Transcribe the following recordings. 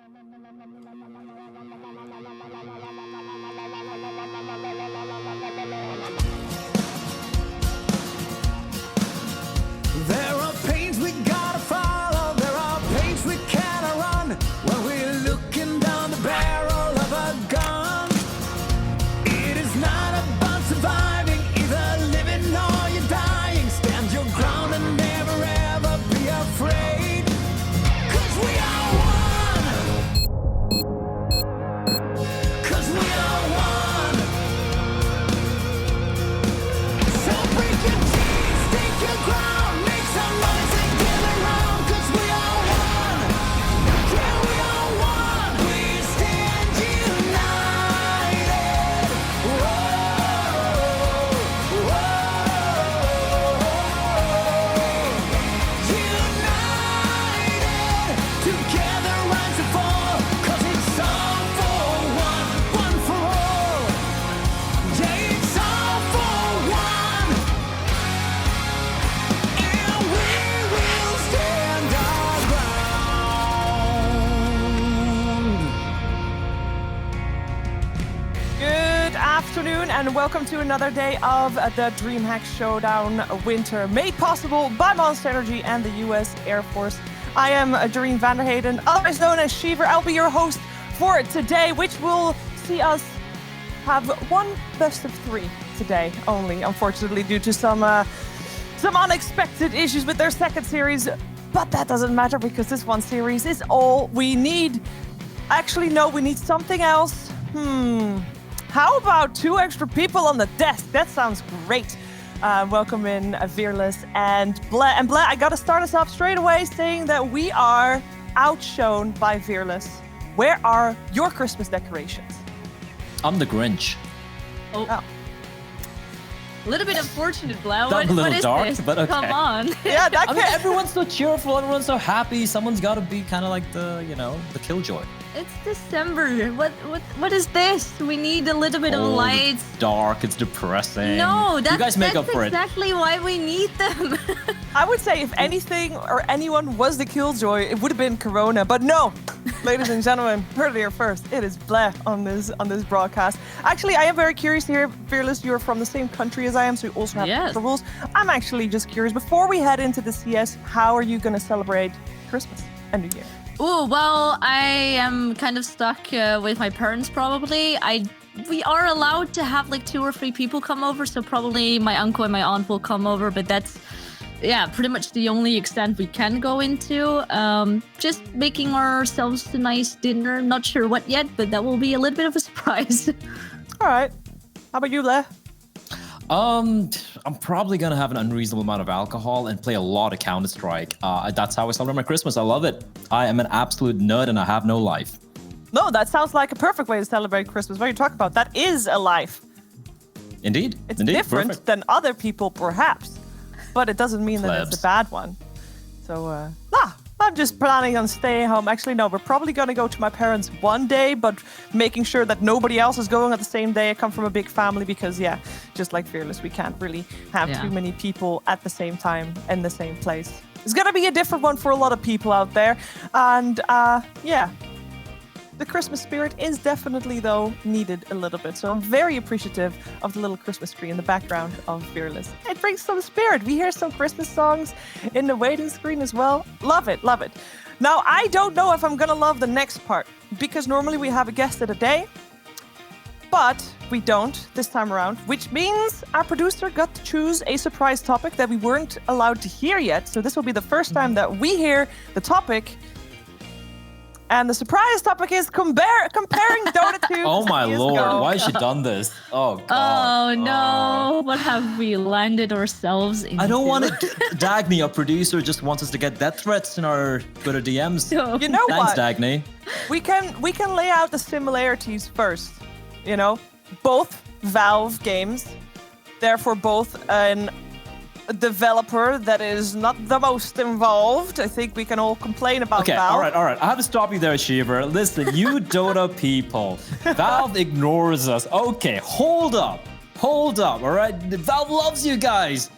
There are pains we gotta follow, there are pains we cannot run when we're looking down the barrel of a gun. It is not about surviving, either living or you're dying. Stand your ground and never ever be afraid, 'cause we are one. 'Cause we are one. So break your chains, take your ground, make some noise and gather round, 'cause we are one. Yeah, we are one. We stand united. Whoa, whoa. United, together rise and fall, 'cause it's all for one, one for all. Yeah, it's all for one. And we will stand our ground. Good afternoon and welcome to another day of the DreamHack Showdown Winter, made possible by Monster Energy and the US Air Force. I am Doreen Vanderheyden, otherwise known as Shiver. I'll be your host for today, which will see us have one best of three today only, unfortunately, due to some unexpected issues with their second series. But that doesn't matter because this one series is all we need. Actually, no, we need something else. How about 2 extra people on the desk? That sounds great. Welcome in Fearless and Blair. And Blair, I gotta start us off straight away saying that we are outshone by Fearless. Where are your Christmas decorations? I'm the Grinch. Oh. Oh. A little bit unfortunate, Blau. That's a little what is dark, this? but okay. Come on. Yeah, that I mean, everyone's so cheerful, everyone's so happy. Someone's got to be kind of like the killjoy. It's December. What is this? We need a little bit of Cold, lights. It's dark, it's depressing. No, you guys make up that's for exactly why we need them. I would say if anything or anyone was the killjoy, it would have been Corona. But no, ladies and gentlemen, heard it here first. It is Blair on this broadcast. Actually, I am very curious to hear, Fearless, you're from the same country as I am, so you also have Yes. the rules. I'm actually just curious, before we head into the CS, how are you going to celebrate Christmas and New Year? Oh, well, I am kind of stuck with my parents probably. We are allowed to have like 2 or 3 people come over, so probably my uncle and my aunt will come over, but that's pretty much the only extent we can go into. Just making ourselves a nice dinner. Not sure what yet, but that will be a little bit of a surprise. All right. How about you, Blair? I'm probably gonna have an unreasonable amount of alcohol and play a lot of Counter-Strike. That's how I celebrate my Christmas. I love it. I am an absolute nerd and I have no life. No, that sounds like a perfect way to celebrate Christmas. What are you talking about? That is a life. Indeed. It's Indeed. different Perfect. than other people, perhaps, but it doesn't mean that it's Plebs. a bad one. So, I'm just planning on staying home. Actually, no, we're probably going to go to my parents one day, but making sure that nobody else is going at the same day. I come from a big family because, just like Fearless, we can't really have too many people at the same time in the same place. It's going to be a different one for a lot of people out there. And, the Christmas spirit is definitely, though, needed a little bit. So I'm very appreciative of the little Christmas tree in the background of Fearless. It brings some spirit. We hear some Christmas songs in the waiting screen as well. Love it, love it. Now, I don't know if I'm going to love the next part, because normally we have a guest of the day, but we don't this time around, which means our producer got to choose a surprise topic that we weren't allowed to hear yet. So this will be the first time that we hear the topic. And the surprise topic is comparing Dota 2 Oh to my CS:GO. lord, why has she done this? Oh god. Oh no, what have we landed ourselves into? I don't want to. Dagny, our producer, just wants us to get death threats in our Twitter DMs. You know Thanks, what? Dagny. We can lay out the similarities first. You know, both Valve games, therefore both a developer that is not the most involved. I think we can all complain about Okay, Valve. all right. I have to stop you there, Shiver. Listen, you Dota people. Valve ignores us. Okay, hold up, all right? Valve loves you guys.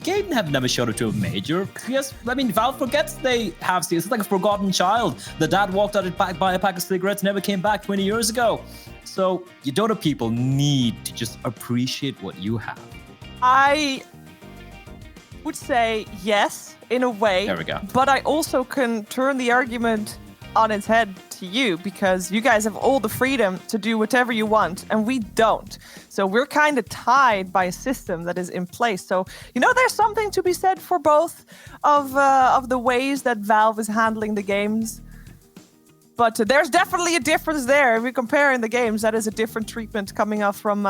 Game have never showed it to a major. Yes, I mean, Valve forgets they have CS. It's like a forgotten child. The dad walked out to buy a pack of cigarettes, never came back 20 years ago. So, you Dota people need to just appreciate what you have. I would say yes, in a way. There we go. But I also can turn the argument on its head to you, because you guys have all the freedom to do whatever you want and we don't. So we're kind of tied by a system that is in place. So, there's something to be said for both of the ways that Valve is handling the games. But there's definitely a difference there. If we're comparing the games, that is a different treatment coming off from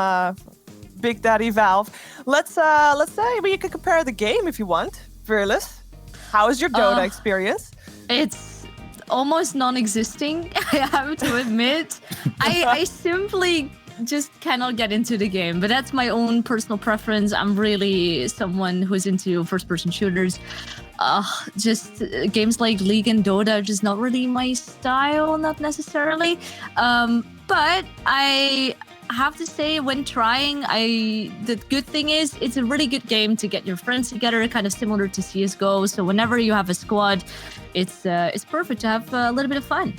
Big Daddy Valve. Let's say you can compare the game if you want. Fearless, how is your Dota experience? It's almost non-existing, I have to admit. I simply just cannot get into the game, but that's my own personal preference. I'm really someone who's into first-person shooters. Just games like League and Dota are just not really my style, not necessarily. But I have to say, when trying, the good thing is it's a really good game to get your friends together, kind of similar to CS:GO. So whenever you have a squad, it's perfect to have a little bit of fun.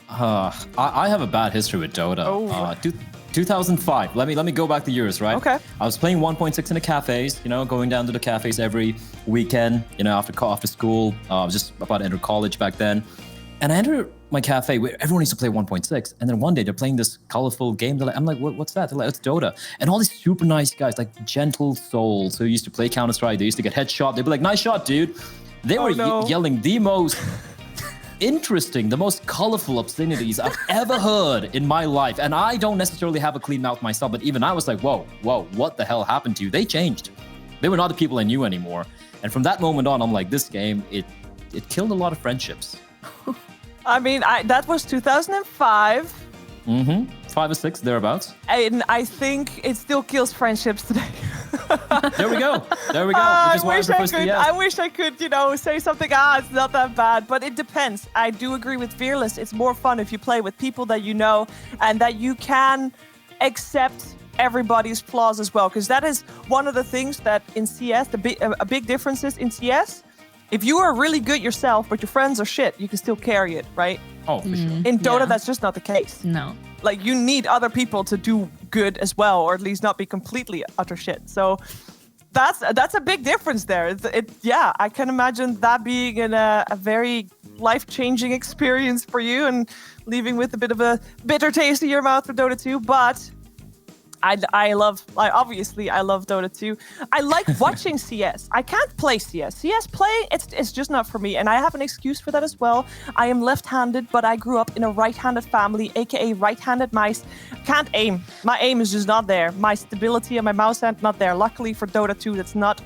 I have a bad history with Dota. 2005. Let me go back the years, right? Okay. I was playing 1.6 in the cafes, going down to the cafes every weekend, after school. I was just about to enter college back then. And I entered my cafe where everyone used to play 1.6. And then one day they're playing this colorful game. I'm like, what's that? They're like, it's Dota. And all these super nice guys, like gentle souls who used to play Counter-Strike. They used to get headshot. They'd be like, nice shot, dude. They were yelling the most interesting, the most colorful obscenities I've ever heard in my life. And I don't necessarily have a clean mouth myself, but even I was like, whoa, what the hell happened to you? They changed. They were not the people I knew anymore. And from that moment on, I'm like, this game, it killed a lot of friendships. I mean, that was 2005. 5 or 6, thereabouts. And I think it still kills friendships today. There we go. Which is why I wish I could, say something, it's not that bad. But it depends. I do agree with Fearless. It's more fun if you play with people that you know and that you can accept everybody's flaws as well. Because that is one of the things that in CS, a big difference is in CS. If you are really good yourself, but your friends are shit, you can still carry it, right? Oh, for sure. In Dota, that's just not the case. No. Like, you need other people to do good as well, or at least not be completely utter shit. So that's a big difference there. I can imagine that being a very life-changing experience for you and leaving with a bit of a bitter taste in your mouth for Dota 2, but I love Dota 2. I like watching CS. I can't play CS. CS playing, it's just not for me. And I have an excuse for that as well. I am left-handed, but I grew up in a right-handed family, aka right-handed mice. Can't aim. My aim is just not there. My stability and my mouse hand not there. Luckily for Dota 2, that's not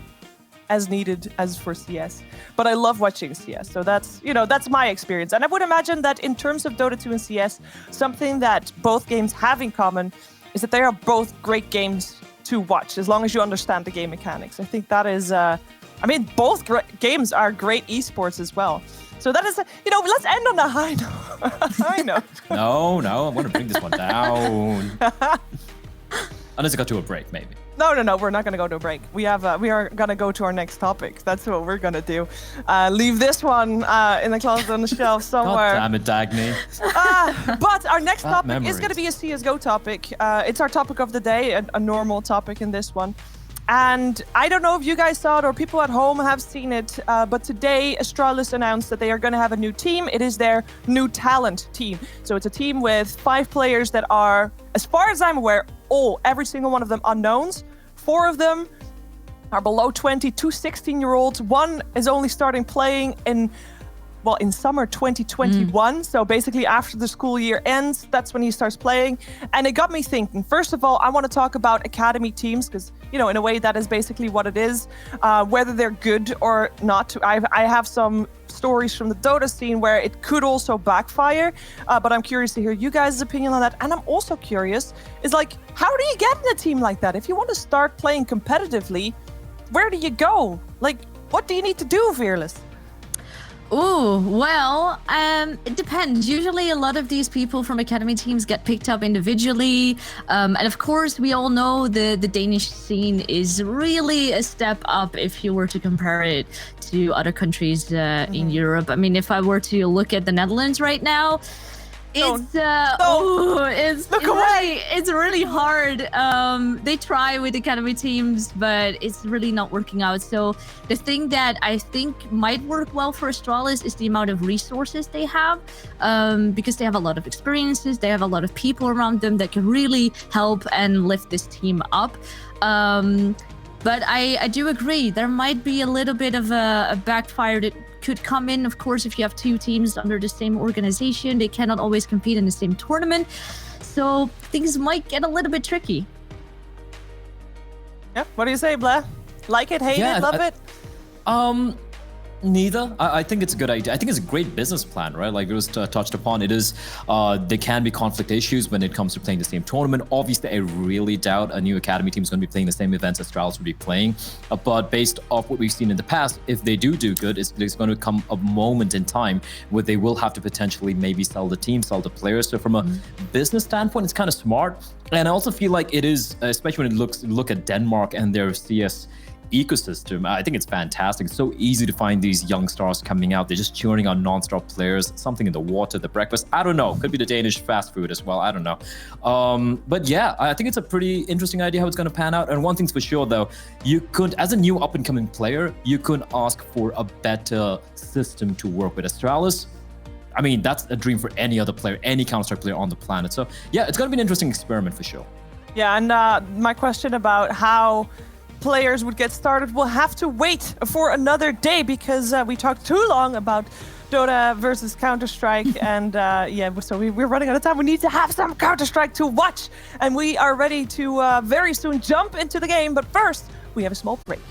as needed as for CS. But I love watching CS. So that's my experience. And I would imagine that in terms of Dota 2 and CS, something that both games have in common is that they are both great games to watch, as long as you understand the game mechanics. I think that is, both games are great esports as well. So that is, let's end on a high note. I know. No, I want to bring this one down. Unless it got to a break, maybe. No, we're not going to go to a break. We are going to go to our next topic. That's what we're going to do. Leave this one in the closet on the shelf somewhere. God damn it, Dagny. But our next topic is going to be a CSGO topic. It's our topic of the day, a normal topic in this one. And I don't know if you guys saw it or people at home have seen it, but today Astralis announced that they are going to have a new team. It is their new talent team. So it's a team with 5 players that are, as far as I'm aware, every single one of them unknowns. 4 of them are below 20, 2 16-year-olds. One is only starting playing in summer 2021. So basically after the school year ends, that's when he starts playing. And it got me thinking, first of all, I want to talk about academy teams because, in a way that is basically what it is, whether they're good or not. I have some stories from the Dota scene where it could also backfire, but I'm curious to hear you guys' opinion on that. And I'm also curious, is like, how do you get in a team like that? If you want to start playing competitively, where do you go? Like, what do you need to do, Fearless? Ooh, well, it depends. Usually a lot of these people from academy teams get picked up individually. And of course, we all know the Danish scene is really a step up if you were to compare it to other countries in Europe. I mean, if I were to look at the Netherlands right now, it's really hard. They try with academy teams, but it's really not working out. So the thing that I think might work well for Astralis is the amount of resources they have, because they have a lot of experiences, they have a lot of people around them that can really help and lift this team up. But I do agree, there might be a little bit of a backfire that could come in. Of course, if you have two teams under the same organization, they cannot always compete in the same tournament. So things might get a little bit tricky. Yeah, what do you say, Blair? Like it, hate it, love it? Neither. I think it's a good idea. I think it's a great business plan, right? Like it was touched upon. It is, there can be conflict issues when it comes to playing the same tournament. Obviously, I really doubt a new academy team is going to be playing the same events as Astralis would be playing. But based off what we've seen in the past, if they do good, there's going to come a moment in time where they will have to potentially maybe sell the team, sell the players. So from a business standpoint, it's kind of smart. And I also feel like it is, especially when it look at Denmark and their CS ecosystem, I think it's fantastic. It's so easy to find these young stars coming out. They're just churning on non-stop players, something in the water, the breakfast. I don't know. Could be the Danish fast food as well. I don't know. But yeah, I think it's a pretty interesting idea how it's going to pan out. And one thing's for sure, though, you could, as a new up-and-coming player, you could ask for a better system to work with. Astralis, I mean, that's a dream for any other player, any Counter-Strike player on the planet. So yeah, it's going to be an interesting experiment for sure. Yeah, and my question about how players would get started will have to wait for another day, because we talked too long about Dota versus Counter-Strike. And yeah, so we're running out of time. We need to have some Counter-Strike to watch. And we are ready to very soon jump into the game. But first, we have a small break.